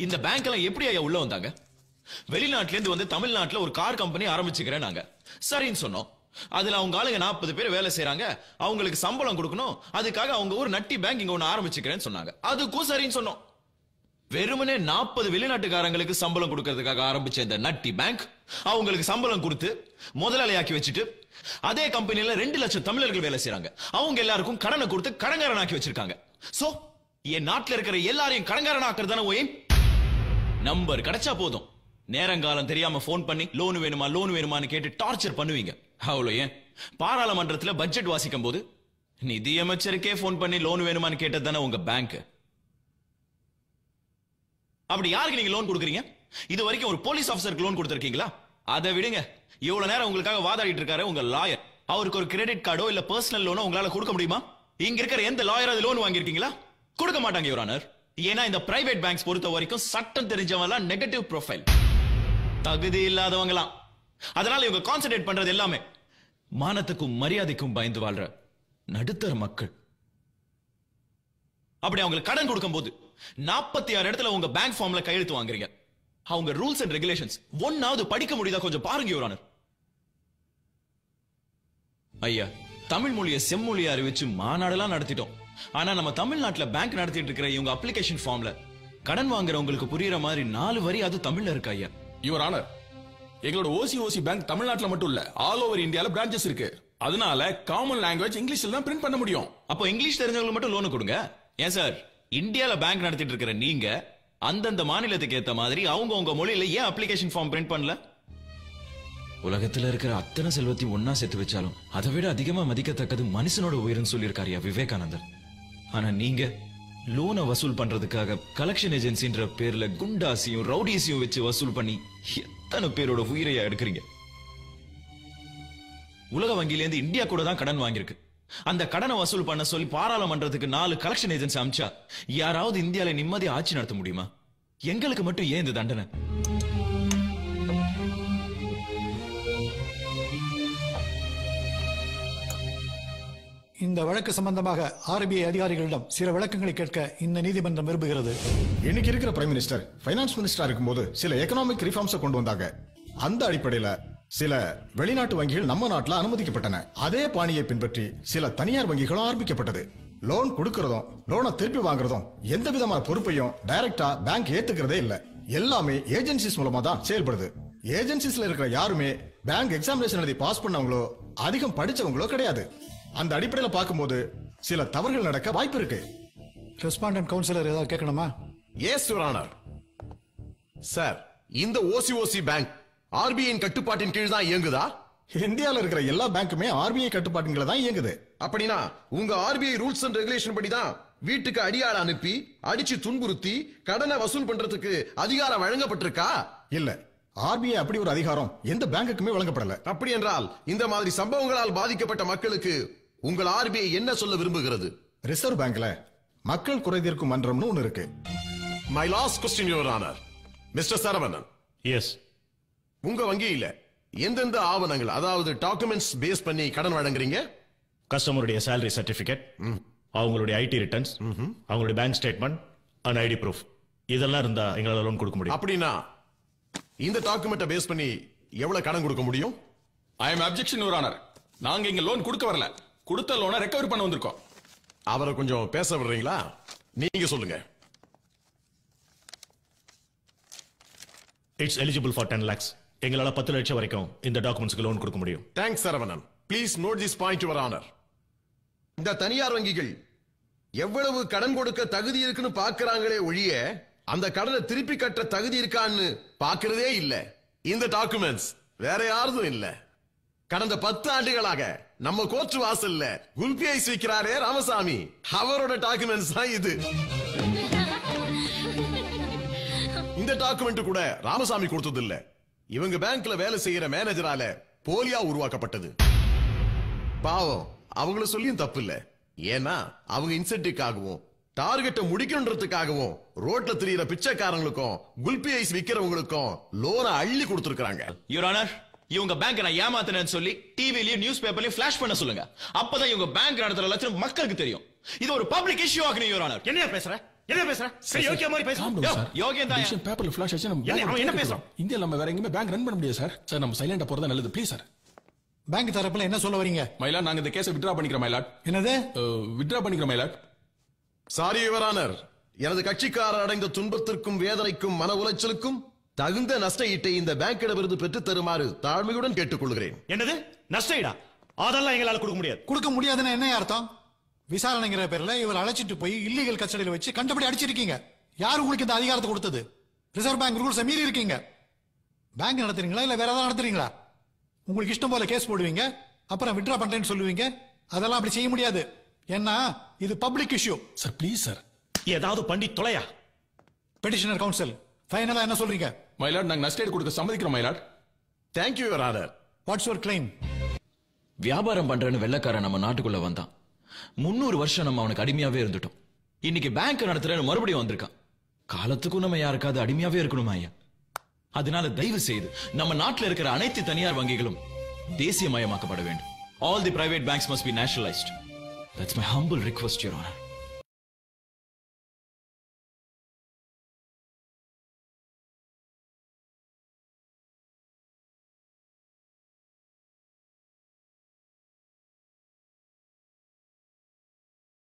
இந்த பேங்க் எல்லாம் எப்படி ஐயா உள்ள வந்தாங்க? வெளிநாட்டுல இருந்து வந்து தமிழ்நாட்டுல ஒரு கார் கம்பெனி ஆரம்பிச்சுக்கிறேன் நாங்க சரின்னு சொன்னோம். அதுல அவங்க ஆளுங்க 40 பேர் வேலை செய்யறாங்க, அவங்களுக்கு சம்பளம் கொடுக்கணும், அதுக்காக அவங்க ஒரு நட்டி பேங்க் இங்க ஒண்ணு ஆரம்பிச்சுக்கிறேன்னு சொன்னாங்க. அதுக்கும் சரின்னு சொன்னோம். வெறுமனே 40 வெளிநாட்டுக்காரங்களுக்கு சம்பளம் கொடுக்கறதுக்காக ஆரம்பிச்ச இந்த நட்டி பேங்க் அவங்களுக்கு சம்பளம் கொடுத்து முதலாளியாக்கி வச்சுட்டு அதே கம்பெனில 2 லட்சம் தமிழர்கள் வேலை செய்யறாங்க. அவங்க எல்லாருக்கும் கடனை கொடுத்து கடங்காரனாக்கி வச்சிருக்காங்க. சோ என் நாட்டுல இருக்கிற எல்லாரையும் கடங்காரனாக்குறதான ஓயம். நம்பர் கிடைச்சா போதும், நேரங்காலம் தெரியாம போன் பண்ணி லோன் வேணுமான்னு கேட்டு டார்ச்சர் பண்ணுவீங்க. அவ்வளவு ஏன் பாராளுமன்றத்துல பட்ஜெட் வாசிக்கும் போது நிதி அமைச்சருக்கே போன் பண்ணி லோன் வேணுமான்னு கேட்டது தானே உங்க பேங்க். அப்படி யாருக்கு நீங்க லோன் கொடுக்குறீங்க? இது வரைக்கும் ஒரு போலீஸ் ஆபீசருக்கு லோன் கொடுத்திருக்கீங்களா? அதை விடுங்க, இவ்வளவு நேரம் உங்களுக்காக வாதாடிட்டு இருக்காரு உங்க லாயர். அவருக்கு ஒரு கிரெடிட் கார்டோ இல்ல பர்சனல் லோனோ உங்களால கொடுக்க முடியுமா? இங்க இருக்கிற எந்த லாயராவது லோன் வாங்கியிருக்கீங்களா? கொடுக்க மாட்டாங்க யுவர் ஆனர். ஏன்னா இந்த பிரைவேட் பேங்க்ஸ் பொறுத்த வரைக்கும் சட்டம் தெரிஞ்சவங்க நெகட்டிவ் ப்ரொஃபைல், தகுதி இல்லாதவங்களாம். அதனால இவங்க கான்சென்ட்ரேட் பண்றது எல்லாமே மானத்துக்கும் மரியாதைக்கும் பயந்து வாழ்ற நடுத்தர மக்கள். அப்படி அவங்களுக்கு கடன் கொடுக்கும் போது 46 இடத்துல உங்க பேங்க் ஃபார்ம்ல கையெழுத்து வாங்குறீங்க. அவங்க ரூல்ஸ் அண்ட் ரெகுலேஷன்ஸ் ஒன்னாவது படிக்க முடியுதா கொஞ்சம் பாருங்க யுவர் ஆனர். ஐயா, தமிழ் மொழியை செம்மொழியை அறிவிச்சு மாநாடெல்லாம் நடத்திட்டோம். ஆனா நம்ம தமிழ்நாட்டுல பேங்க் நடத்திட்டு இருக்கிற இவங்க அப்ளிகேஷன் ஃபார்ம்ல கடன் வாங்குறவங்களுக்கு புரியுற மாதிரி 4 வரி அது தமிழ்ல இருக்கு. ஐயா யுவர் ஆனர், எங்களோட ஓசி பேங்க் தமிழ்நாட்டுல மட்டும் இல்ல, ஆல் ஓவர் இந்தியால பிரான்ச்சஸ் இருக்கு. அதனால காமன் லாங்குவேஜ் இங்கிலீஷ்ல தான் பிரிண்ட் பண்ண முடியும். அப்போ இங்கிலீஷ் தெரிஞ்சவங்களுக்கு மட்டும் லோன் கொடுங்க. ஏன் சார், இந்தியால பேங்க் நடத்திட்டு இருக்கிற நீங்க அந்தந்த மாநிலத்துக்கு ஏத்த மாதிரி அவங்க உங்க மொழியில ஏன் அப்ளிகேஷன் ஃபார்ம் பிரிண்ட் பண்ணல? உலகத்துல இருக்கிற அத்தனை செல்வத்தையும் ஒன்னா சேர்த்து வச்சாலும் அதை விட அதிகமா மதிக்கத்தக்கது மனுஷனோட உயிர்னு சொல்லியிருக்காரியா விவேகானந்தர். ஆனா நீங்க லோனை வசூல் பண்றதுக்காக கலெக்ஷன் ஏஜென்சின்ற பேர்ல குண்டாசியும் ரவுடியையும் வச்சு வசூல் பண்ணி எத்தனை பேரோட உயிரையா எடுக்கிறீங்க? உலக வங்கியில இருந்து இந்தியா கூட தான் கடன் வாங்கியிருக்கு. அந்த கடனை வசூல் பண்ண சொல்லி பாராளுமன்றத்துக்கு 4 கலெக்ஷன் ஏஜென்சி அமிச்சா யாராவது இந்தியால நிம்மதியா ஆட்சி நடத்த முடியுமா? எங்களுக்கு மட்டும் ஏன் இந்த தண்டனை? இந்த வழக்கு சம்பந்தமாக ஆர்பிஐ அதிகாரிகளிடம் சில விளக்கங்களை கேட்க இந்த நீதிமன்றம் விரும்புகிறது. இன்னைக்கு இருக்கிற பிரைம் மினிஸ்டர் பைனான்ஸ் மினிஸ்டரா இருக்கும்போது சில எக்கனாமிக் ரிஃபார்ம்ஸ் கொண்டு வந்தாங்க. அந்த அடிப்படையில சில வெளிநாட்டு வங்கிகள் நம்ம நாட்டுல அனுமதிக்கப்பட்டன. அதே பாணியை பின்பற்றி சில தனியார் வங்கிகளும் ஆரம்பிக்கப்பட்டது. லோன் கொடுக்கறதும் லோனை திருப்பி வாங்குறதும் எந்த விதமான பொறுப்பையும் டைரக்டா பேங்க் ஏத்துக்கிறதே இல்ல. எல்லாமே ஏஜென்சிஸ் மூலமா தான் செயல்படுது. ஏஜென்சிஸ்ல இருக்கிற யாருமே பேங்க் எக்ஸாமினேஷன் எழுதி பாஸ் பண்ணவங்களோ அதிகம் படிச்சவங்களோ கிடையாது. அந்த அடிப்படையில் பார்க்கும்போது சில தவறுகள் நடக்க வாய்ப்பு இருக்கு. ரெஸ்பாண்டன்ட் கவுன்சிலர் ஏதாவது கேட்கணுமா? Yes your honour. சார், இந்த ஓசி பேங்க் ஆர்பிஐ கட்டுப்பாட்டின் கீழ் தான் இயங்குதா? இந்தியாவில் இருக்கிற எல்லா பேங்குமே ஆர்பிஐ கட்டுப்பாட்டின் கீழ் தான் இயங்குது. அப்படின்னா உங்க ஆர்பிஐ ரூல்ஸ் அண்ட் ரெகுலேஷன் படி தான் வீட்டுக்கு அடியாள அனுப்பி அடிச்சு துன்புறுத்தி கடனை வசூல் பண்றதுக்கு அதிகாரம் வழங்கப்பட்டிருக்கா? இல்ல, ஆர்பிஐ அப்படி ஒரு அதிகாரம் எந்த பேங்குக்குமே வழங்கப்படல. அப்படி என்றால் இந்த மாதிரி சம்பவங்களால் பாதிக்கப்பட்ட மக்களுக்கு உங்கள் ஆர்பிஐ என்ன சொல்ல விரும்புகிறது? ரிசர்வ் பேங்க்ல மக்கள் குறைதீர்க்கும் மன்றம்னு ஒன்னு இருக்கு. My last question your honour. Mister Saravanan, yes, உங்க வங்கியில எந்தெந்த ஆவணங்கள், அதாவது டாக்குமெண்ட்ஸ் பேஸ் பண்ணி கடன் வழங்குறீங்க? கஸ்டமருடைய சேலரி சர்டிபிகேட், அவங்களுடைய ஐடி ரிட்டர்ன்ஸ், அவங்களுடைய bank statement and ID proof, இதெல்லாம் இருந்தா எங்களால லோன் கொடுக்க முடியும். அப்படின்னா இந்த டாக்குமெண்ட்டை பேஸ் பண்ணி எவ்வளவு கடன் கொடுக்க முடியும்? I am objection your honour. நாங்க இங்க லோன் கொடுக்க வரல, கொடுத்த லோனை ரெக்கவரி பண்ண வந்திருக்கோம். அவரை கொஞ்சம் பேச விடுறீங்களா? நீங்க சொல்லுங்க. It's eligible for 10 lakhs. எங்களால 10 லட்சம் வரைக்கும் இந்த டாக்குமெண்ட்ஸ்க்கு லோன் கொடுக்க முடியும். Thanks Saravanan. Please note this point your honour. இந்த தனியார் வங்கிகள் எவ்வளவு கடன் கொடுக்க தகுதி இருக்குன்னு பாக்குறாங்களே ஒழிய அந்த கடனை திருப்பி கட்ட தகுதி இருக்கான்னு பாக்குறதே இல்ல. இந்த டாக்குமெண்ட்ஸ் வேற யாரும் இல்ல. கடந்த 10 ஆண்டுகளாக நம்ம கோர்ட் வாசல்ல குல்பி ஐஸ் வைக்கிறாரே ராமசாமி, அவரோட டாக்குமெண்ட்ஸ் தான் இது. இந்த டாக்குமெண்ட் கூட ராமசாமி கொடுத்தது இல்ல, இவங்க பேங்க்ல வேலை செய்யற மேனேஜரால போலியா உருவாக்கப்பட்டது. பாவம், அவங்கள சொல்லியும் தப்பு இல்ல. ஏன்னா அவங்க இன்சென்டிவ்காகவும் டார்கெட்டை முடிக்கணுன்றதுக்காகவும் ரோட்ல திரியிற பிச்சைக்காரங்களுக்கும் குல்பி ஐஸ் விக்கிறவங்களுக்கும் லோனை அள்ளி கொடுத்திருக்காங்க. யுவர் ஆனர், இவங்க பேங்க் நான் ஏமாத்தினேன்னு சொல்லி டிவிலயும் நியூஸ் பேப்பர்லயும் ஃபிளாஷ் பண்ண சொல்லுங்க. அப்பதான் இவங்க பேங்க் நடத்துற லட்சம் மக்களுக்கு தெரியும். இது ஒரு பப்ளிக் இஷ்யூ ஆகணும் யுவர் ஆனர். என்ன பேசுற? என்ன பேசுற சரி யோகியா மாதிரி பேசு Calm down, sir. யோகியம் தான். விஷயம் பேப்பர்ல ஃபிளாஷ் ஆச்சு நம்ம என்ன, அவன் என்ன bank பேசுறான்? இந்தியால நம்ம வேற எங்கேயுமே பேங்க் ரன் பண்ண முடியாது சார். சார் நம்ம சைலண்டா போறதா நல்லது ப்ளீஸ் சார். பேங்க் தரப்புல என்ன சொல்ல வரீங்க? மயிலாட் நாங்க இந்த கேஸை வித்ட்ரா பண்ணிக்கிறோம் மயிலாட். என்னது? வித்ட்ரா பண்ணிக்கிறோம் மயிலாட். சாரி யுவர் ஆனர், எனது கட்சிக்காரர் அடைந்த துன்பத்திற்கும் வேதனைக்கும் மன உளைச்சலுக்கும் தகுந்த நஷ்ட ஈட்டை இந்த பேங்கிடமிருந்து பெற்று தருமாறு தாழ்மையுடன் கேட்டுக்கொள்கிறேன். என்னது நஷ்டஈடா? அதெல்லாம் எங்களால கொடுக்க முடியாது. கொடுக்க முடியாதுன்னு என்ன அர்த்தம்? விசாரணைங்கிற பேர்ல இவர் அழைச்சிட்டு போய் இல்லீகல் கஸ்டடியில வச்சு கண்டபடி அடிச்சிருக்கீங்க. யார் உங்களுக்கு இந்த அதிகாரத்தை கொடுத்தது? ரிசர்வ் பேங்க் ரூல்ஸை மீறி இருக்கீங்க. பேங்க் நடத்துறீங்களா இல்ல வேற ஏதாவது நடத்துறீங்களா? உங்களுக்கு இஷ்டம் போல கேஸ் போடுவீங்க, அப்புறம் வித்ட்ரா பண்றேன்னு சொல்லுவீங்க. அதெல்லாம் அப்படி செய்ய முடியாது. ஏன்னா இது public issue. Sir please sir. ஏதாவது பண்ணி தொலையா. பெட்டிஷனர் கவுன்சில் ஃபைனலா என்ன சொல்றீங்க? மயிலாட் நாங்க நஷ்ட ஈடு கொடுக்க சம்மதிக்கிறோம் my lord. Thank you your honour. What's your claim? வியாபாரம் பண்றேன்னு வெள்ளக்காரன் நம்ம நாட்டுக்குள்ள வந்தான். 300 வருஷம் நம்ம அவனுக்கு அடிமையாவே இருந்துட்டோம். இன்னைக்கு பேங்க் நடத்துறேன்னு மறுபடியும் வந்திருக்கான். காலத்துக்கும் நம்ம யாருக்காவது அடிமையாவே இருக்கணுமா ஐயா? அதனால தயவு செய்து நம்ம நாட்டில் இருக்கிற அனைத்து தனியார் வங்கிகளும் தேசியமயமாக்கப்பட வேண்டும். All the private banks must be nationalized. That's my humble request, Your Honor.